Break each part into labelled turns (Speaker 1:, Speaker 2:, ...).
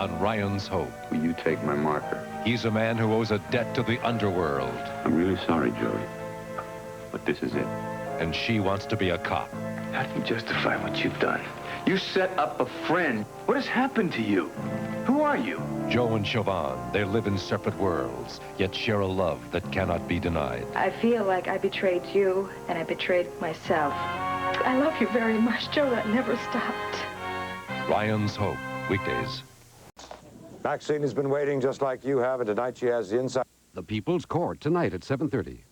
Speaker 1: on Ryan's Hope.
Speaker 2: Will you take my marker?
Speaker 1: He's a man who owes a debt to the underworld.
Speaker 2: I'm really sorry, Joey, but this is it.
Speaker 1: And she wants to be a cop.
Speaker 3: How do you justify what you've done? You set up a friend. What has happened to you? Who are you?
Speaker 1: Joe and Siobhan, they live in separate worlds, yet share a love that cannot be denied.
Speaker 4: I feel like I betrayed you, and I betrayed myself. I love you very much, Joe. That never stopped.
Speaker 1: Ryan's Hope, weekdays.
Speaker 5: Maxine has been waiting just like you have, and tonight she has the inside.
Speaker 6: The People's Court, tonight at 7:30.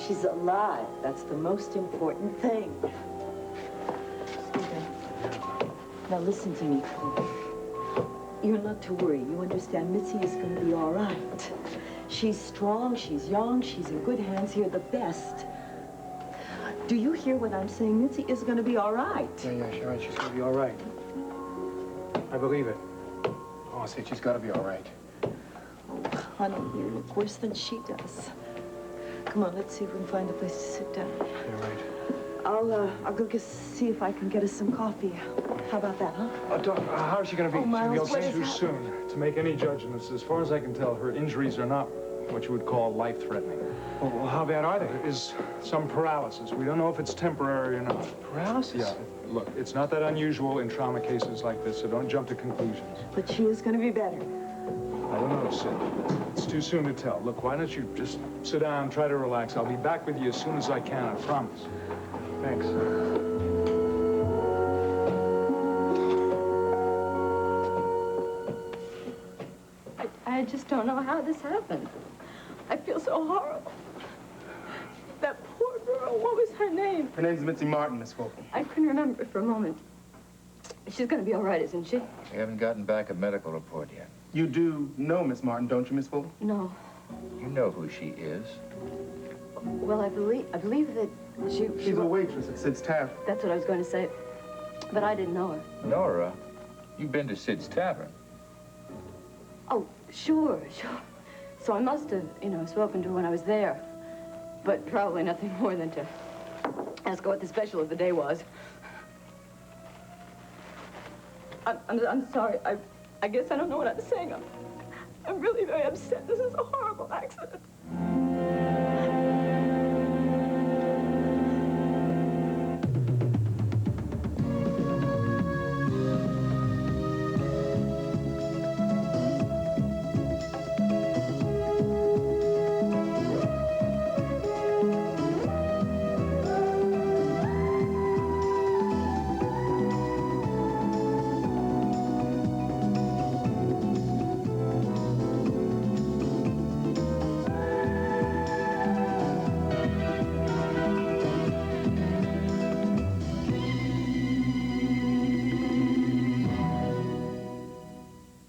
Speaker 7: She's alive. That's the most important thing. Now listen to me. You're not to worry. You understand Mitzi is going to be all right. She's strong, she's young, she's in good hands here, the best. Do you hear what I'm saying? Mitzi is going to be all right.
Speaker 8: Yeah, sure. She's going to be all right. I believe it. Oh, I say she's got to be all right.
Speaker 7: Oh, honey, you look worse than she does. Come on, let's see if we can find a place to sit down.
Speaker 8: Yeah, right.
Speaker 7: I'll go see if I can get us some coffee. How about that, huh?
Speaker 8: Doc, how is she going to be?
Speaker 7: Oh, Miles,
Speaker 8: She'll be too soon to make any judgments. As far as I can tell, her injuries are not what you would call life-threatening. Well, how bad are they? There is some paralysis. We don't know if it's temporary or not.
Speaker 7: Paralysis?
Speaker 8: Yeah. Look, it's not that unusual in trauma cases like this, so don't jump to conclusions.
Speaker 7: But she is going to be better.
Speaker 8: I don't know, Sid. It's too soon to tell. Look, why don't you just sit down, try to relax. I'll be back with you as soon as I can, I promise. Thanks.
Speaker 4: I just don't know how this happened. I feel so horrible. That poor girl, what was her name?
Speaker 9: Her name's Mitzi Martin, Miss Fulton.
Speaker 4: I couldn't remember for a moment. She's going to be all right, isn't she?
Speaker 10: We haven't gotten back a medical report yet.
Speaker 9: You do know Miss Martin, don't you, Miss Fulton?
Speaker 4: No.
Speaker 10: You know who she is.
Speaker 4: Well, I believe that
Speaker 9: She's a waitress at Sid's Tavern.
Speaker 4: That's what I was going to say. But I didn't know her.
Speaker 10: Nora, you've been to Sid's Tavern.
Speaker 4: Oh, sure. So I must have, spoken to her when I was there. But probably nothing more than to ask her what the special of the day was. I'm sorry. I guess I don't know what I'm saying. I'm really very upset. This is a horrible accident.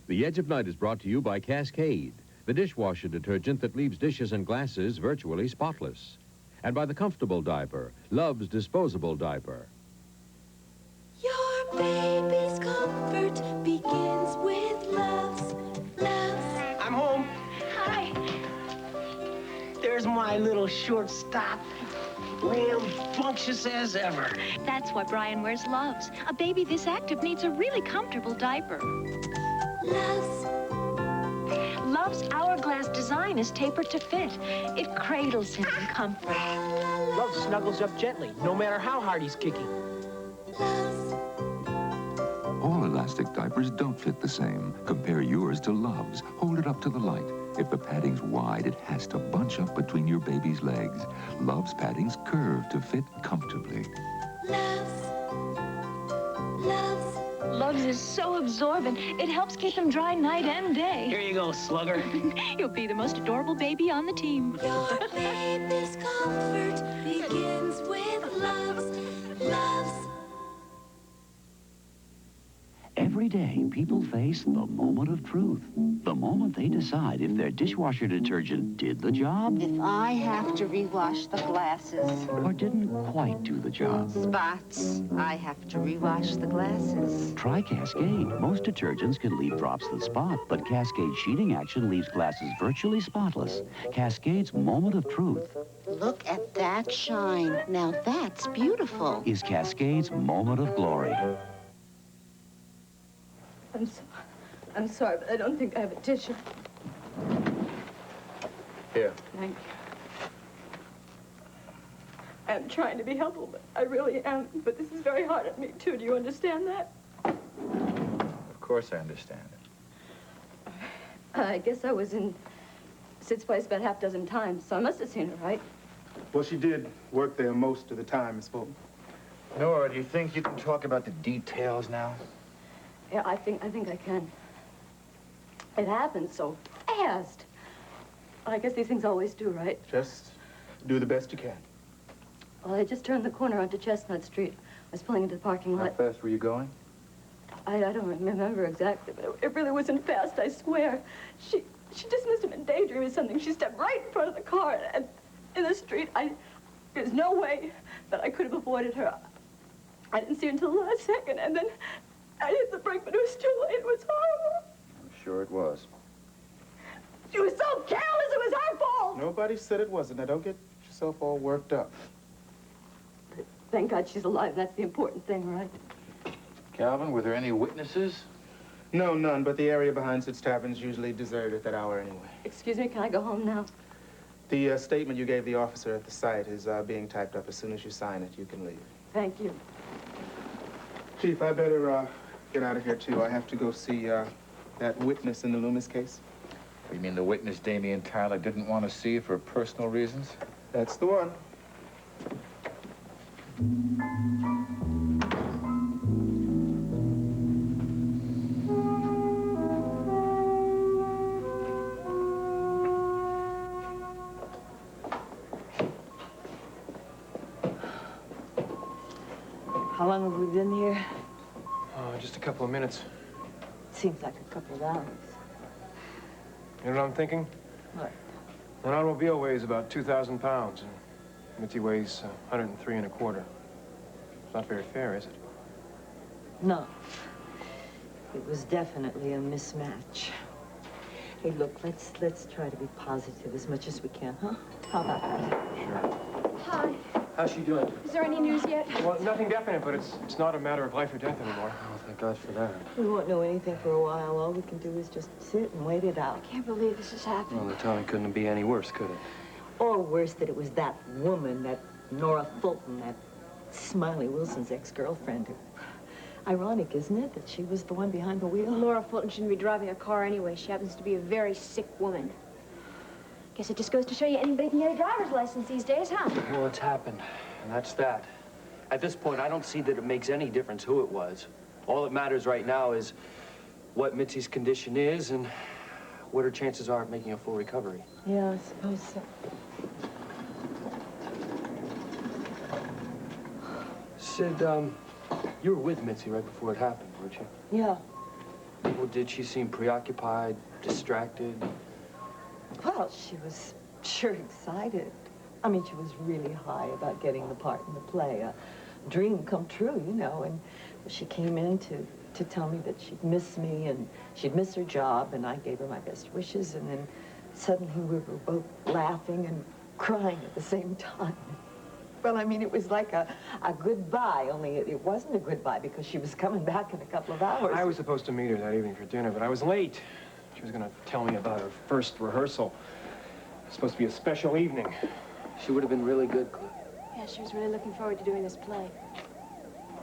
Speaker 6: The Edge of Night is brought to you by Cascade, the dishwasher detergent that leaves dishes and glasses virtually spotless. And by the Comfortable Diaper, Love's disposable diaper.
Speaker 11: Your baby's comfort begins with Love's.
Speaker 12: I'm home.
Speaker 11: Hi.
Speaker 12: There's my little shortstop. Rambunctious as ever.
Speaker 13: That's why Brian wears Love's. A baby this active needs a really comfortable diaper. Love's hourglass design is tapered to fit. It cradles him in comfort.
Speaker 12: Love snuggles up gently, no matter how hard he's kicking.
Speaker 14: All elastic diapers don't fit the same. Compare yours to Love's. Hold it up to the light. If the padding's wide, it has to bunch up between your baby's legs. Love's padding's curve to fit comfortably.
Speaker 13: Love's is so absorbent, it helps keep him dry night and day.
Speaker 12: Here you go, slugger.
Speaker 13: You'll be the most adorable baby on the team.
Speaker 11: Your baby's comfort begins with Love's.
Speaker 15: Every day, people face the moment of truth. The moment they decide if their dishwasher detergent did the job.
Speaker 16: If I have to rewash the glasses.
Speaker 15: Or didn't quite do the job.
Speaker 16: Spots. I have to rewash the glasses.
Speaker 15: Try Cascade. Most detergents can leave drops that spot, but Cascade sheeting action leaves glasses virtually spotless. Cascade's moment of truth.
Speaker 16: Look at that shine. Now that's beautiful.
Speaker 15: Is Cascade's moment of glory.
Speaker 4: I'm sorry, but I don't think I have a tissue.
Speaker 10: Here.
Speaker 4: Thank you. I'm trying to be helpful, but I really am. But this is very hard on me, too. Do you understand that?
Speaker 10: Of course I understand it.
Speaker 4: I guess I was in Sid's place about half a dozen times, so I must have seen her, right?
Speaker 9: Well, she did work there most of the time, Miss Fulton.
Speaker 10: Nora, do you think you can talk about the details now?
Speaker 4: Yeah, I think I can. It happened so fast. I guess these things always do, right?
Speaker 9: Just do the best you can.
Speaker 4: Well, I just turned the corner onto Chestnut Street. I was pulling into the parking lot.
Speaker 10: How fast were you going?
Speaker 4: I don't remember exactly, but it really wasn't fast, I swear. She just must have been daydreaming something. She stepped right in front of the car, and in the street, there's no way that I could have avoided her. I didn't see her until the last second, and then I hit the brake, but it was too late. It was horrible.
Speaker 10: I'm sure it was.
Speaker 4: She was so careless, it was her fault.
Speaker 9: Nobody said it wasn't. Now, don't get yourself all worked up.
Speaker 4: But thank God she's alive. That's the important thing, right?
Speaker 10: Calvin, were there any witnesses?
Speaker 9: No, none, but the area behind Sid's Tavern's usually deserted at that hour anyway.
Speaker 4: Excuse me, can I go home now?
Speaker 9: The statement you gave the officer at the site is being typed up. As soon as you sign it, you can leave.
Speaker 4: Thank you.
Speaker 9: Chief, I better get out of here, too. I have to go see that witness in the Loomis case.
Speaker 10: You mean the witness Damien Tyler didn't want to see for personal reasons?
Speaker 9: That's the one.
Speaker 7: How long have we been here?
Speaker 8: Just a couple of minutes.
Speaker 7: Seems like a couple of hours.
Speaker 8: You know what I'm thinking?
Speaker 7: What?
Speaker 8: An automobile weighs about 2,000 pounds, and Mitzi weighs 103 1/4. It's not very fair, is it?
Speaker 7: No. It was definitely a mismatch. Hey, look, let's try to be positive as much as we can, huh? How about that?
Speaker 8: Sure.
Speaker 17: Hi.
Speaker 8: How's she doing?
Speaker 17: Is there any news yet?
Speaker 8: Well, nothing definite, but it's not a matter of life or death anymore. Oh, thank God for that.
Speaker 7: We won't know anything for a while. All we can do is just sit and wait it out.
Speaker 17: I can't believe this is happening.
Speaker 18: Well, the timing couldn't be any worse, could it?
Speaker 7: Or worse, that it was that woman, that Nora Fulton, that Smiley Wilson's ex-girlfriend. Ironic, isn't it, that she was the one behind the wheel?
Speaker 17: Laura Fulton shouldn't be driving a car anyway. She happens to be a very sick woman. Guess it just goes to show you anybody can get a driver's license these days, huh?
Speaker 18: Well, it's happened, and that's that. At this point, I don't see that it makes any difference who it was. All that matters right now is what Mitzi's condition is and what her chances are of making a full recovery.
Speaker 7: Yeah, I suppose so.
Speaker 18: Sid, you were with Mitzi right before it happened, weren't you?
Speaker 7: Yeah.
Speaker 18: Well, did she seem preoccupied, distracted?
Speaker 7: Well, she was sure excited. I mean, she was really high about getting the part in the play. A dream come true, you know. And she came in to tell me that she'd miss me and she'd miss her job, and I gave her my best wishes. And then suddenly we were both laughing and crying at the same time. Well, I mean, it was like a goodbye, only it wasn't a goodbye because she was coming back in a couple of hours.
Speaker 8: I was supposed to meet her that evening for dinner, but I was late. She was going to tell me about her first rehearsal. It was supposed to be a special evening.
Speaker 18: She would have been really good, Cliff.
Speaker 17: Yeah, she was really looking forward to doing this play.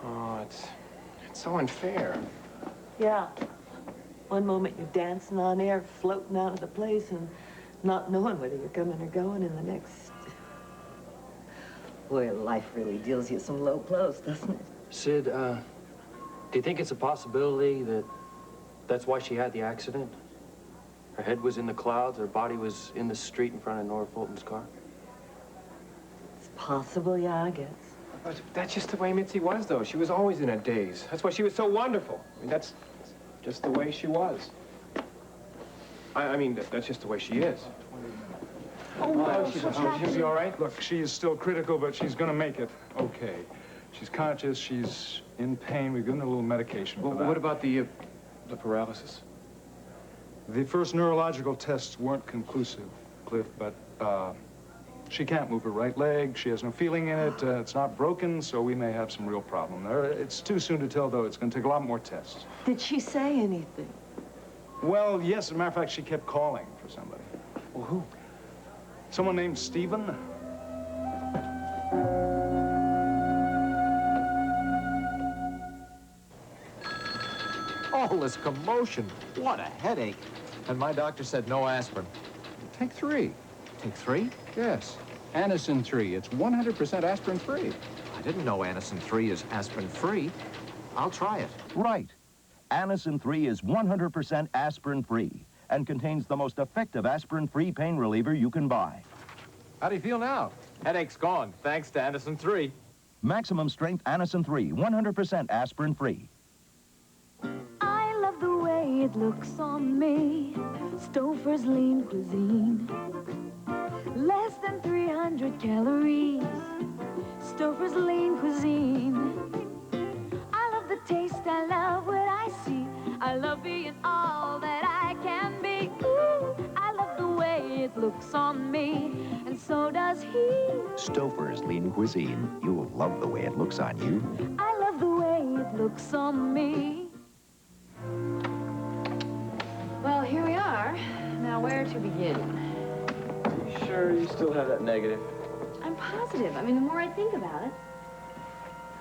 Speaker 8: Oh, it's so unfair.
Speaker 7: Yeah. One moment you're dancing on air, floating out of the place, and not knowing whether you're coming or going in the next. Boy, life really deals you some low blows, doesn't it?
Speaker 18: Sid, do you think it's a possibility that that's why she had the accident? Her head was in the clouds, her body was in the street in front of Nora Fulton's car?
Speaker 7: It's possible, yeah, I guess.
Speaker 8: But that's just the way Mitzi was, though. She was always in a daze. That's why she was so wonderful. I mean, that's
Speaker 18: just the way she was. I mean, that's just the way she is.
Speaker 8: She'll be all right. Look, she is still critical, but she's going to make it okay. She's conscious. She's in pain. We've given her a little medication for that.
Speaker 18: What about the paralysis?
Speaker 8: The first neurological tests weren't conclusive, Cliff, but she can't move her right leg. She has no feeling in it. It's not broken, so we may have some real problem there. It's too soon to tell, though. It's going to take a lot more tests.
Speaker 7: Did she say anything?
Speaker 8: Well, yes. As a matter of fact, she kept calling for somebody.
Speaker 18: Well, who?
Speaker 8: Someone named Stephen.
Speaker 19: All this commotion. What a headache. And my doctor said no aspirin.
Speaker 10: Take 3.
Speaker 19: Take 3?
Speaker 10: Yes. Anacin 3. It's 100% aspirin-free.
Speaker 19: I didn't know Anacin 3 is aspirin-free. I'll try it.
Speaker 20: Right. Anacin 3 is 100% aspirin-free and contains the most effective aspirin-free pain reliever you can buy.
Speaker 19: How do you feel now? Headache's gone, thanks to Anacin 3.
Speaker 20: Maximum strength Anacin 3, 100% aspirin-free.
Speaker 11: I love the way it looks on me. Stouffer's lean cuisine. Less than 300 calories. Stouffer's lean cuisine. I love the taste, I love what I see. I love being all that I can be. Ooh, I love the way it looks on me, and so does he.
Speaker 21: Stouffer's Lean Cuisine. You'll love the way it looks on you.
Speaker 11: I love the way it looks on me.
Speaker 22: Well, here we are. Now, where to begin?
Speaker 18: You sure you still have that negative?
Speaker 22: I'm positive. I mean, the more I think about it,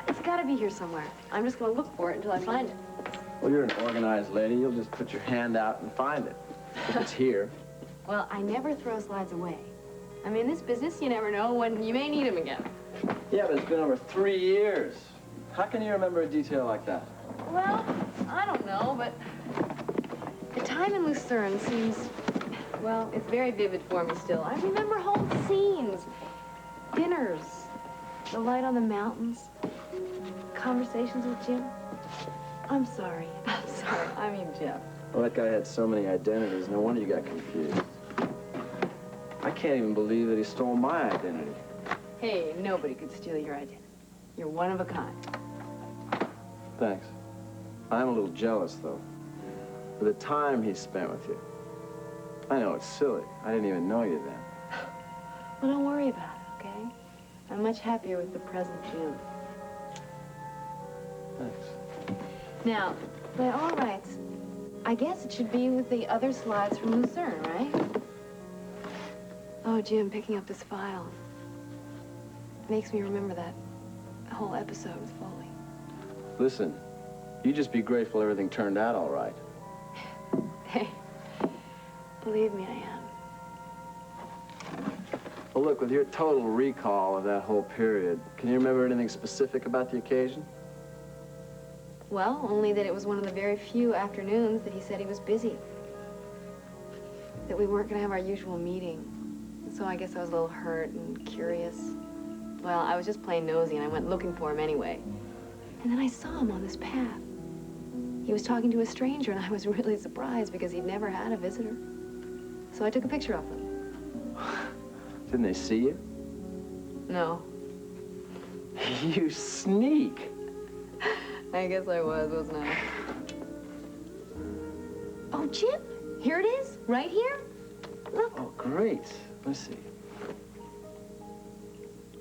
Speaker 22: it's got to be here somewhere. I'm just going to look for it until I find it.
Speaker 18: Well, you're an organized lady. You'll just put your hand out and find it. If it's here.
Speaker 22: Well, I never throw slides away. I mean, in this business, you never know when you may need them again.
Speaker 18: Yeah, but it's been over 3 years. How can you remember a detail like that?
Speaker 22: Well, I don't know, but the time in Lucerne seems, well, it's very vivid for me still. I remember whole scenes, dinners, the light on the mountains, conversations with Jim. I'm sorry. I'm sorry. I mean, Jeff.
Speaker 18: Well, that guy had so many identities. No wonder you got confused. I can't even believe that he stole my identity.
Speaker 22: Hey, nobody could steal your identity. You're one of a kind.
Speaker 18: Thanks. I'm a little jealous, though, for the time he spent with you. I know it's silly. I didn't even know you then.
Speaker 22: Well, don't worry about it, okay? I'm much happier with the present Jim.
Speaker 18: Thanks.
Speaker 22: Now, by all rights, I guess it should be with the other slides from Lucerne, right? Oh, Jim, picking up this file makes me remember that whole episode with Foley.
Speaker 18: Listen, you just be grateful everything turned out all right.
Speaker 22: Hey, believe me, I am.
Speaker 18: Well, look, with your total recall of that whole period, can you remember anything specific about the occasion?
Speaker 22: Well, only that it was one of the very few afternoons that he said he was busy. That we weren't going to have our usual meeting. So I guess I was a little hurt and curious. Well, I was just plain nosy, and I went looking for him anyway. And then I saw him on this path. He was talking to a stranger, and I was really surprised because he'd never had a visitor. So I took a picture of him.
Speaker 18: Didn't they see you?
Speaker 22: No.
Speaker 18: You sneak.
Speaker 22: I guess I was, wasn't I? Oh, Jim, here it is, right here. Look.
Speaker 18: Oh, great. Let's see.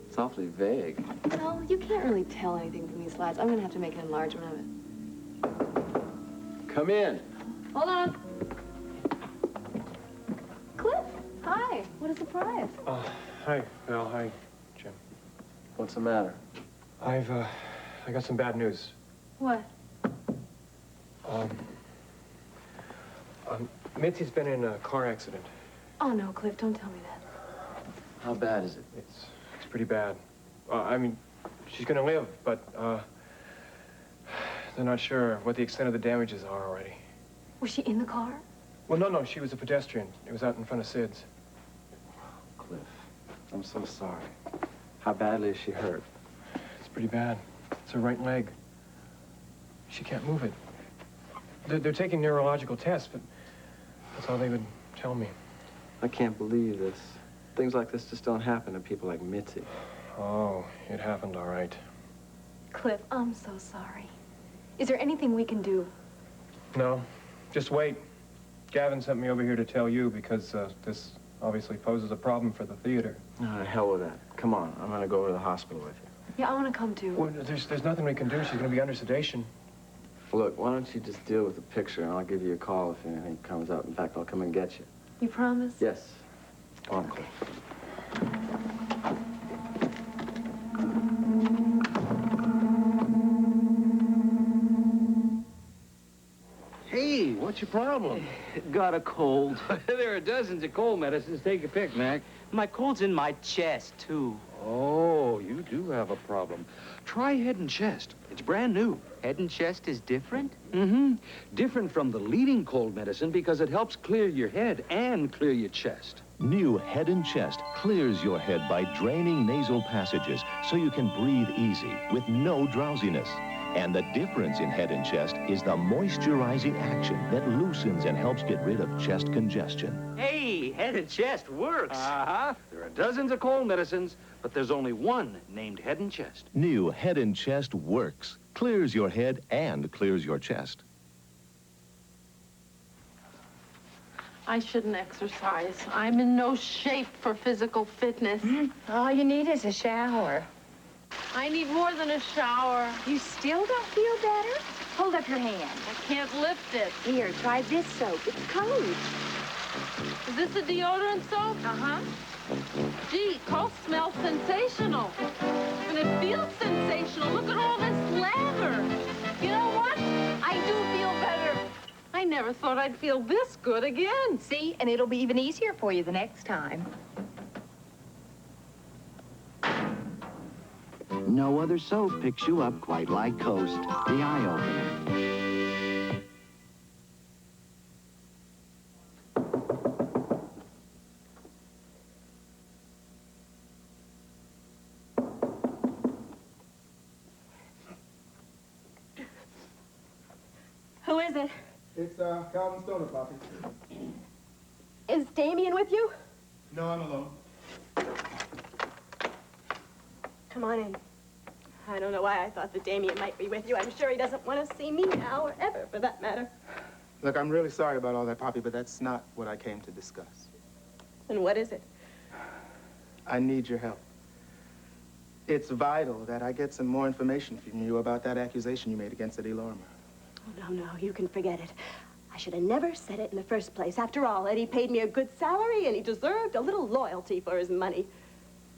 Speaker 18: It's awfully vague.
Speaker 22: No, you can't really tell anything from these slides. I'm going to have to make an enlargement of it.
Speaker 18: Come in.
Speaker 22: Hold on. Cliff, hi. What a surprise.
Speaker 18: Hi, Bill. Hi, Jim. What's the matter? I got some bad news.
Speaker 22: What?
Speaker 18: Mitzi's been in a car accident.
Speaker 22: Oh, no, Cliff, don't tell me that.
Speaker 18: How bad is it? It's pretty bad. I mean, she's gonna live, but, they're not sure what the extent of the damages are already.
Speaker 22: Was she in the car?
Speaker 18: Well, no, she was a pedestrian. It was out in front of Sid's.
Speaker 23: Cliff, I'm so sorry. How badly is she hurt?
Speaker 18: It's pretty bad. It's her right leg. She can't move it. They're taking neurological tests, but that's all they would tell me.
Speaker 23: I can't believe this. Things like this just don't happen to people like Mitzi.
Speaker 18: Oh, it happened all right.
Speaker 22: Cliff, I'm so sorry. Is there anything we can do?
Speaker 18: No, just wait. Gavin sent me over here to tell you because this obviously poses a problem for the theater.
Speaker 23: Oh, to hell with that. Come on, I'm gonna go over to the hospital with you.
Speaker 22: Yeah, I want to come too.
Speaker 18: Well, there's nothing we can do. She's gonna be under sedation.
Speaker 23: Look, why don't you just deal with the picture, and I'll give you a call if anything comes up. In fact, I'll come and get you.
Speaker 22: You promise?
Speaker 23: Yes. Come on, Cliff.
Speaker 1: Hey, what's your problem?
Speaker 2: Got a cold.
Speaker 1: There are dozens of cold medicines. Take a pick, Mac.
Speaker 2: My cold's in my chest, too.
Speaker 1: Oh, you do have a problem. Try Head and Chest. It's brand new.
Speaker 2: Head and chest is different?
Speaker 1: Mm-hmm. Different from the leading cold medicine because it helps clear your head and clear your chest.
Speaker 20: New Head and Chest clears your head by draining nasal passages so you can breathe easy with no drowsiness. And the difference in Head and Chest is the moisturizing action that loosens and helps get rid of chest congestion.
Speaker 2: Hey, head and chest works.
Speaker 1: Uh-huh. There are dozens of cold medicines, but there's only one named Head and Chest.
Speaker 20: New Head and Chest works. Clears your head and clears your chest.
Speaker 3: I shouldn't exercise. I'm in no shape for physical fitness.
Speaker 16: All you need is a shower.
Speaker 3: I need more than a shower.
Speaker 16: You still don't feel better? Hold up your hand.
Speaker 3: I can't lift it.
Speaker 16: Here, try this soap. It's cold.
Speaker 3: Is this a deodorant soap?
Speaker 16: Uh-huh.
Speaker 3: Gee, Coast smells sensational. And it feels sensational. Look at all this lather. You know what? I do feel better. I never thought I'd feel this good again.
Speaker 16: See? And it'll be even easier for you the next time.
Speaker 15: No other soap picks you up quite like Coast, the eye-opener.
Speaker 4: Who is it?
Speaker 9: It's Calvin Stoner, Poppy.
Speaker 4: Is Damien with you?
Speaker 9: No, I'm alone.
Speaker 4: Come on in. I don't know why I thought that Damien might be with you. I'm sure he doesn't want to see me now or ever, for that matter.
Speaker 9: Look, I'm really sorry about all that, Poppy, but that's not what I came to discuss.
Speaker 4: And what is it?
Speaker 9: I need your help. It's vital that I get some more information from you about that accusation you made against Eddie Lorimer.
Speaker 4: Oh, no, you can forget it. I should have never said it in the first place. After all, Eddie paid me a good salary, and he deserved a little loyalty for his money.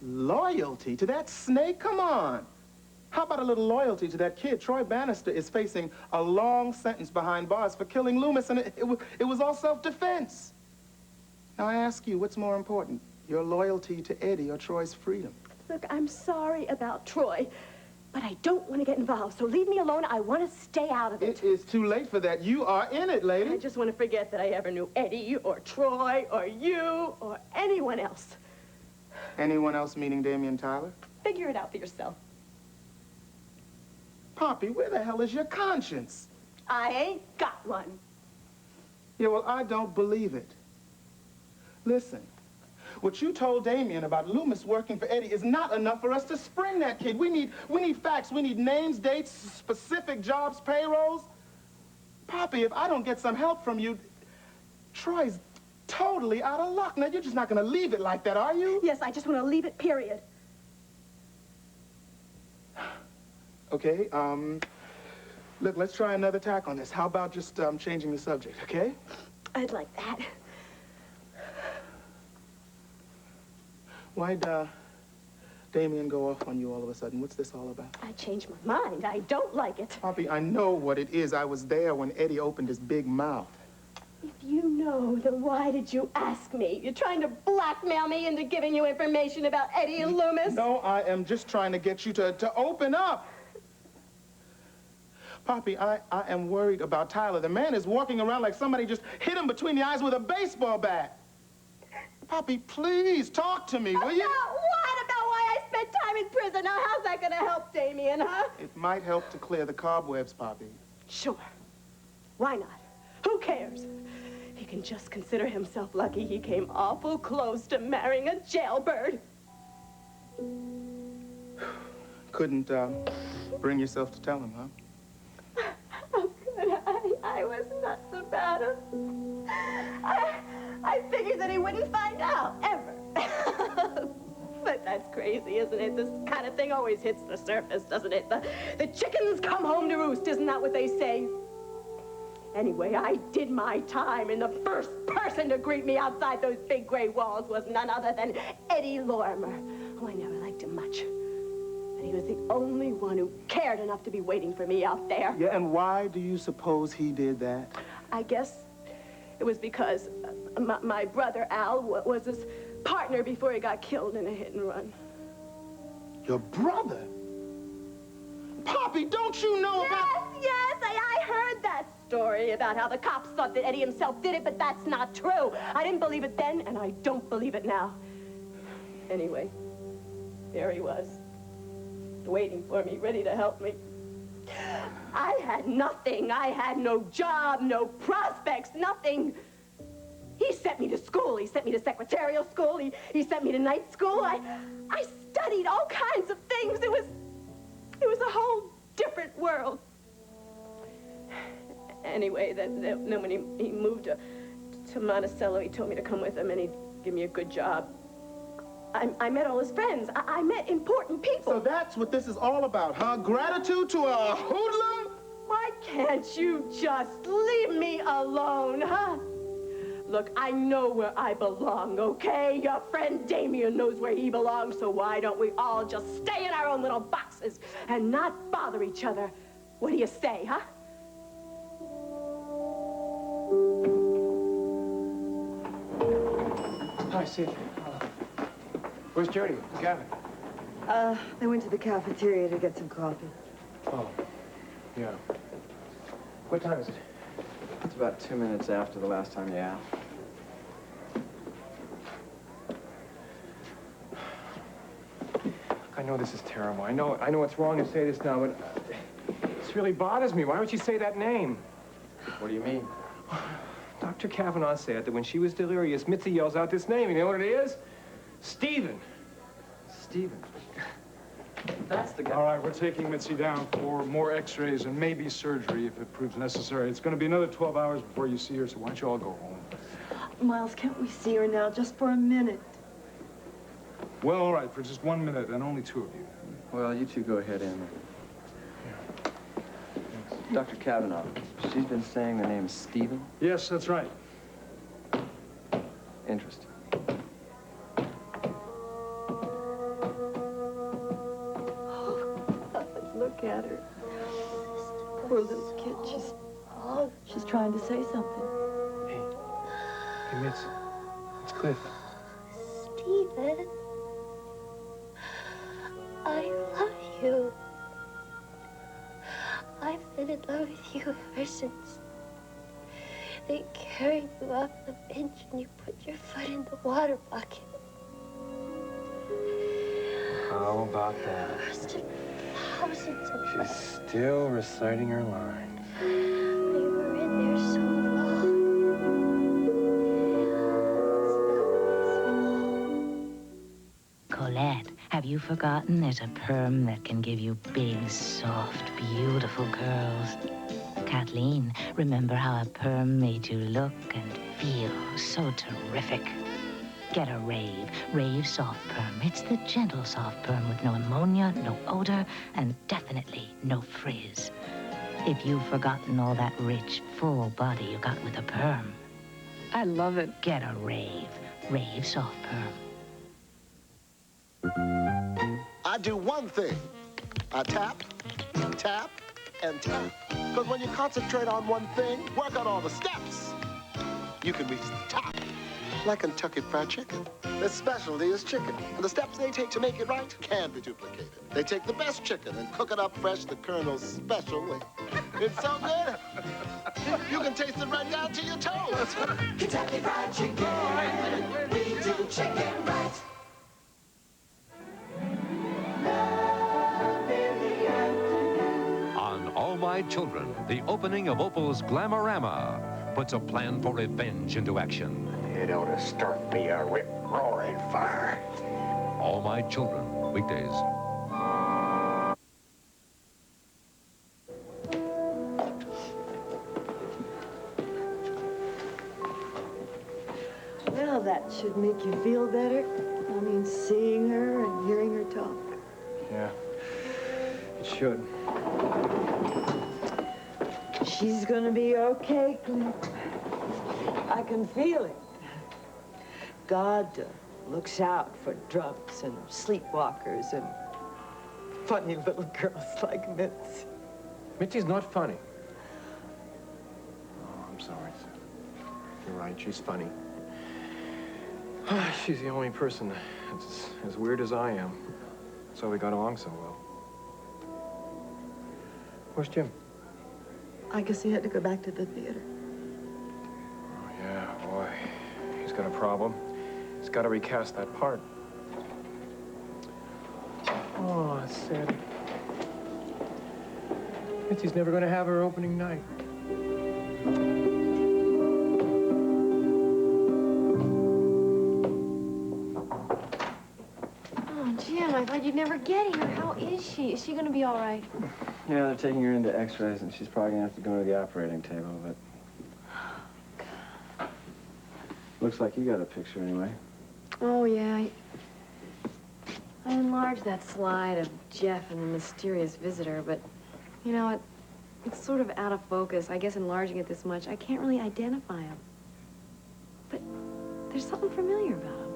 Speaker 9: Loyalty to that snake? Come on. How about a little loyalty to that kid? Troy Bannister is facing a long sentence behind bars for killing Loomis, and it was all self-defense. Now, I ask you, what's more important, your loyalty to Eddie or Troy's freedom?
Speaker 4: Look, I'm sorry about Troy, but I don't want to get involved, so leave me alone. I want to stay out of it.
Speaker 9: It is too late for that. You are in it, lady.
Speaker 4: I just want to forget that I ever knew Eddie or Troy or you or anyone else.
Speaker 9: Anyone else meaning Damien Tyler?
Speaker 4: Figure it out for yourself.
Speaker 9: Poppy, where the hell is your conscience?
Speaker 4: I ain't got one.
Speaker 9: Yeah, well, I don't believe it. Listen, what you told Damien about Loomis working for Eddie is not enough for us to spring that kid. We need facts. We need names, dates, specific jobs, payrolls. Poppy, if I don't get some help from you, Troy's totally out of luck. Now, you're just not going to leave it like that, are you?
Speaker 4: Yes, I just want to leave it, period.
Speaker 9: Okay, look, let's try another tack on this. How about just changing the subject, okay?
Speaker 4: I'd like that.
Speaker 9: Why'd Damien go off on you all of a sudden? What's this all about?
Speaker 4: I changed my mind. I don't like it.
Speaker 9: Poppy, I know what it is. I was there when Eddie opened his big mouth.
Speaker 4: If you know, then why did you ask me? You're trying to blackmail me into giving you information about Eddie and Loomis?
Speaker 9: No, I am just trying to get you to open up. Poppy, I am worried about Tyler. The man is walking around like somebody just hit him between the eyes with a baseball bat. Poppy, please, talk to me, will you?
Speaker 4: What about why I spent time in prison? Now, how's that going to help Damien, huh?
Speaker 9: It might help to clear the cobwebs, Poppy.
Speaker 4: Sure.
Speaker 5: Why not? Who cares? He can just consider himself lucky he came awful close to marrying a jailbird.
Speaker 9: Couldn't bring yourself to tell him, huh?
Speaker 5: How could I was nuts about him. I figured that he wouldn't find out, ever. But that's crazy, isn't it? This kind of thing always hits the surface, doesn't it? The chickens come home to roost, isn't that what they say? Anyway, I did my time, and the first person to greet me outside those big gray walls was none other than Eddie Lorimer. Oh, I never liked him much. But he was the only one who cared enough to be waiting for me out there.
Speaker 9: Yeah, and why do you suppose he did that?
Speaker 5: I guess it was because my brother, Al, was his partner before he got killed in a hit and run.
Speaker 9: Your brother? Poppy, don't you know about...
Speaker 5: Yes, I heard that story about how the cops thought that Eddie himself did it, but that's not true. I didn't believe it then, and I don't believe it now. Anyway, there he was, waiting for me, ready to help me. I had nothing. I had no job, no prospects, nothing. He sent me to school. He sent me to secretarial school. He sent me to night school. I studied all kinds of things. It was a whole different world. Anyway, then when he moved to Monticello, he told me to come with him and he'd give me a good job. I met all his friends. I met important people.
Speaker 9: So that's what this is all about, huh? Gratitude to a hoodlum?
Speaker 5: Why can't you just leave me alone, huh? Look, I know where I belong, okay? Your friend Damien knows where he belongs, so why don't we all just stay in our own little boxes and not bother each other? What do you say, huh?
Speaker 18: Hi, Sid. Where's Jody? Gavin?
Speaker 7: They went to the cafeteria to get some coffee.
Speaker 18: Oh, yeah. What time is it?
Speaker 23: It's about 2 minutes after the last time you asked.
Speaker 18: I know this is terrible. I know it's wrong to say this now, but this really bothers me. Why would you say that name?
Speaker 23: What do you mean?
Speaker 18: Dr. Kavanaugh said that when she was delirious, Mitzi yells out this name. You know what it is? Stephen.
Speaker 23: Stephen. That's the guy.
Speaker 8: All right, we're taking Mitzi down for more x-rays and maybe surgery if it proves necessary. It's going to be another 12 hours before you see her, so why don't you all go home?
Speaker 7: Miles, can't we see her now, just for a minute?
Speaker 8: Well, all right, for just 1 minute, and only 2 of you.
Speaker 23: Well, you two go ahead in. Dr. Kavanaugh, she's been saying the name Stephen?
Speaker 8: Yes, that's right.
Speaker 23: Interesting.
Speaker 7: Look at her. Poor little kid. She's trying to say something.
Speaker 18: Hey, Mitz. It's Cliff.
Speaker 6: Stephen, I love you. I've been in love with you ever since they carried you off the bench and you put your foot in the water bucket.
Speaker 18: How about that?
Speaker 6: Thousands of
Speaker 18: She's still reciting her lines.
Speaker 6: They were in there so long.
Speaker 14: Colette, have you forgotten there's a perm that can give you big, soft, beautiful curls? Kathleen, remember how a perm made you look and feel so terrific? Get a Rave Soft Perm. It's the gentle soft perm with no ammonia, no odor, and definitely no frizz. If you've forgotten all that rich, full body you got with a perm, I love it. Get a Rave Soft Perm.
Speaker 24: I do one thing. I tap, tap, and tap. Because when you concentrate on one thing, work out all the steps, you can reach the top. Like Kentucky Fried Chicken. Their specialty is chicken. And the steps they take to make it right can't be duplicated. They take the best chicken and cook it up fresh the Colonel's special way. It's so good, you can taste it right down to your toes.
Speaker 25: Kentucky Fried Chicken. We do chicken right.
Speaker 26: On all
Speaker 10: Oh, My Children, the opening of Opal's Glamorama, puts a plan for revenge into action.
Speaker 21: It ought to start me a rip-roaring fire.
Speaker 10: All My Children, weekdays.
Speaker 7: Well, that should make you feel better. I mean, seeing her and hearing her talk.
Speaker 18: Yeah, it should.
Speaker 7: She's gonna be okay, Clint. I can feel it. God looks out for drunks and sleepwalkers and funny little girls like Mitzi.
Speaker 18: Mitzi's not funny. Oh, I'm sorry. You're right, she's funny. She's the only person that's as weird as I am. So we got along so well. Where's Jim?
Speaker 7: I guess he had to go back to the theater.
Speaker 18: Oh, yeah, boy. He's got a problem. He's got to recast that part. Oh, it's sad. Mitzi's never going to have her opening night.
Speaker 22: Oh, Jim, I thought you'd never get here. How is she? Is she going to be all right?
Speaker 23: Yeah, they're taking her into x-rays, and she's probably going to have to go to the operating table, but... Looks like you got a picture anyway.
Speaker 22: Oh, yeah. I enlarged that slide of Jeff and the mysterious visitor, but, you know, it's sort of out of focus. I guess enlarging it this much, I can't really identify him. But there's something familiar about him.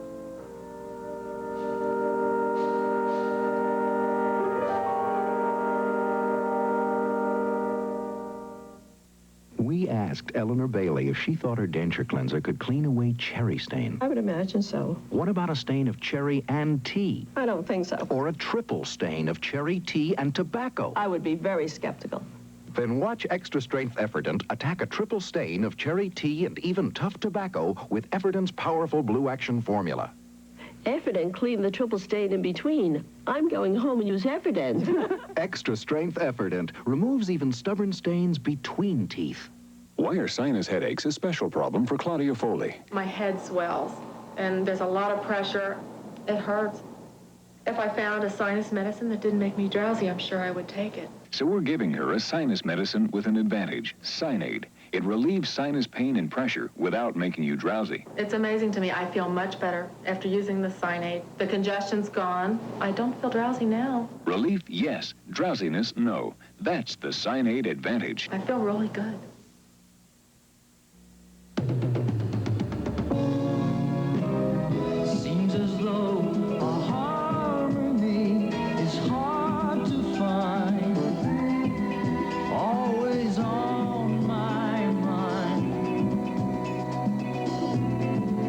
Speaker 21: We asked Eleanor Bailey if she thought her denture cleanser could clean away cherry stain.
Speaker 4: I would imagine so.
Speaker 21: What about a stain of cherry and tea?
Speaker 4: I don't think so.
Speaker 21: Or a triple stain of cherry, tea, and tobacco?
Speaker 4: I would be very skeptical.
Speaker 21: Then watch Extra Strength Efferdent attack a triple stain of cherry, tea, and even tough tobacco with Efferdent's powerful Blue Action formula.
Speaker 4: Efferdent cleaned the triple stain in between. I'm going home and use Efferdent.
Speaker 21: Extra Strength Efferdent removes even stubborn stains between teeth.
Speaker 12: Why are sinus headaches a special problem for Claudia Foley?
Speaker 13: My head swells, and there's a lot of pressure. It hurts. If I found a sinus medicine that didn't make me drowsy, I'm sure I would take it.
Speaker 12: So we're giving her a sinus medicine with an advantage, Sinead. It relieves sinus pain and pressure without making you drowsy.
Speaker 13: It's amazing to me. I feel much better after using the Sinead. The congestion's gone. I don't feel drowsy now.
Speaker 12: Relief, yes. Drowsiness, no. That's the Sinead advantage.
Speaker 13: I feel really good.
Speaker 17: Seems as though a harmony is hard to find. Always on my mind.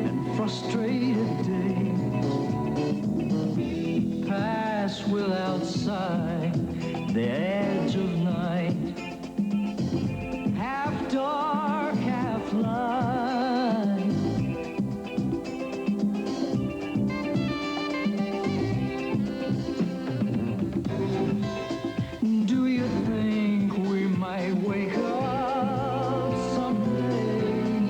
Speaker 17: And frustrated days pass without sight. The edge of night, half dark, half light. Do you think we might wake up someday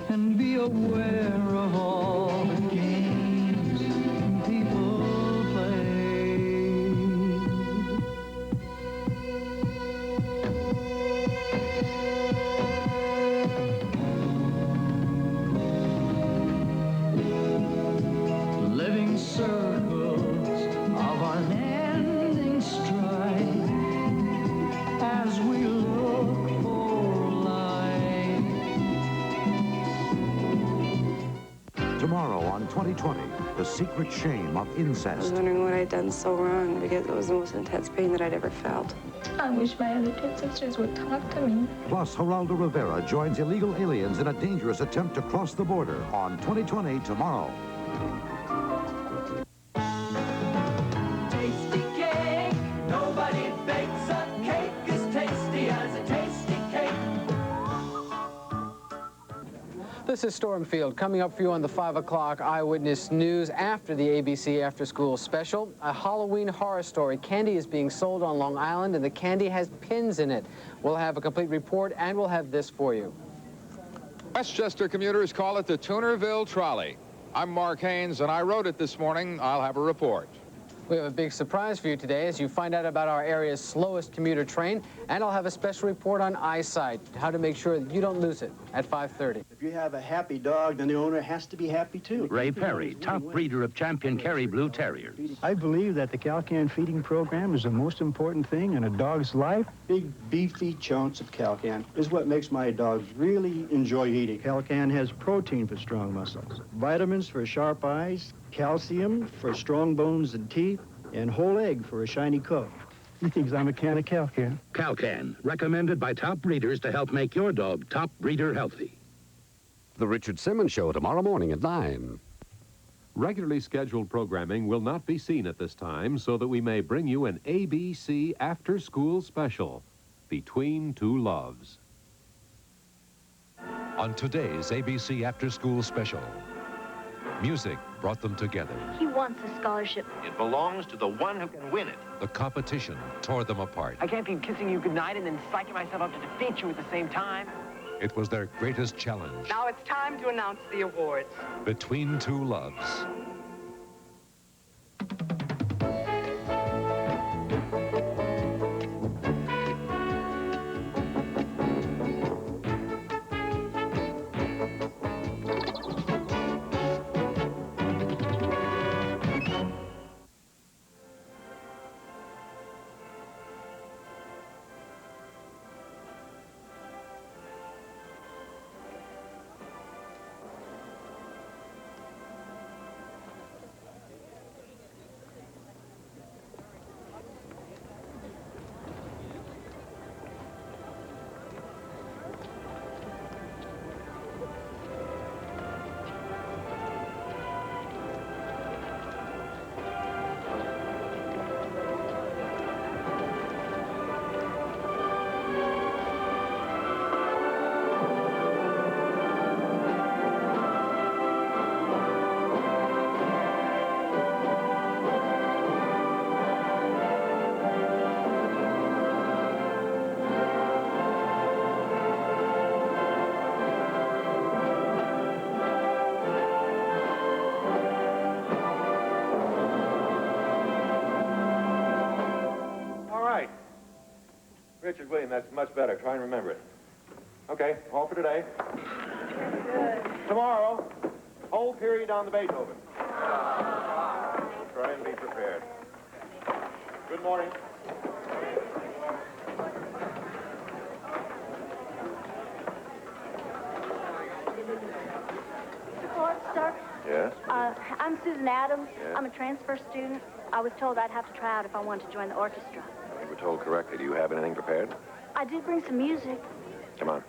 Speaker 17: and be aware of all the games people play? Living circles of unending strife as we look for light.
Speaker 19: Tomorrow on 2020, the secret shame of
Speaker 26: I was
Speaker 19: incest.
Speaker 26: wondering what I'd done so wrong because it was the most intense pain that I'd ever felt.
Speaker 11: I wish my other twin sisters would talk to me.
Speaker 19: Plus, Geraldo Rivera joins illegal aliens in a dangerous attempt to cross the border on 2020 tomorrow.
Speaker 17: Tasty cake. Nobody bakes a cake as tasty as a tasty cake.
Speaker 18: The
Speaker 1: This is Stormfield coming up for you on the 5 o'clock Eyewitness News after the ABC After School Special. A Halloween horror story. Candy is being sold on Long Island, and the candy has pins in it. We'll have a complete report, and we'll have this for you.
Speaker 2: Westchester commuters call it the Toonerville Trolley. I'm Mark Haynes, and I wrote it this morning. I'll have a report.
Speaker 1: We have a big surprise for you today as you find out about our area's slowest commuter train, and I'll have a special report on eyesight, how to make sure that you don't lose it at 5:30.
Speaker 3: If you have a happy dog, then the owner has to be happy, too.
Speaker 15: Ray Perry, top breeder of champion Kerry Blue Terriers.
Speaker 16: I believe that the Calcan feeding program is the most important thing in a dog's life.
Speaker 3: Big, beefy chunks of Calcan is what makes my dogs really enjoy eating.
Speaker 16: Calcan has protein for strong muscles, vitamins for sharp eyes, calcium for strong bones and teeth, and whole egg for a shiny coat. He thinks I'm a can of Calcan.
Speaker 15: Calcan, recommended by top breeders to help make your dog top breeder healthy.
Speaker 20: The Richard Simmons Show tomorrow morning at 9.
Speaker 27: Regularly scheduled programming will not be seen at this time, so that we may bring you an ABC after-school special, Between Two Loves.
Speaker 10: On today's ABC After School Special, music brought them together.
Speaker 28: He wants a scholarship.
Speaker 15: It belongs to the one who can win it.
Speaker 10: The competition tore them apart.
Speaker 29: I can't keep kissing you goodnight and then psyching myself up to defeat you at the same time.
Speaker 10: It was their greatest challenge.
Speaker 29: Now it's time to announce the awards.
Speaker 10: Between Two Loves.
Speaker 30: Richard William, that's much better. Try and remember it. Okay, all for today. Tomorrow, whole period on the Beethoven. Try and be prepared. Good morning.
Speaker 28: Mr. Forrester?
Speaker 30: Yes?
Speaker 28: I'm Susan Adams.
Speaker 30: Yes?
Speaker 28: I'm a transfer student. I was told I'd have to try out if I wanted to join the orchestra.
Speaker 30: You were told correctly. Do you have anything prepared?
Speaker 28: I did bring some music.
Speaker 30: Come on.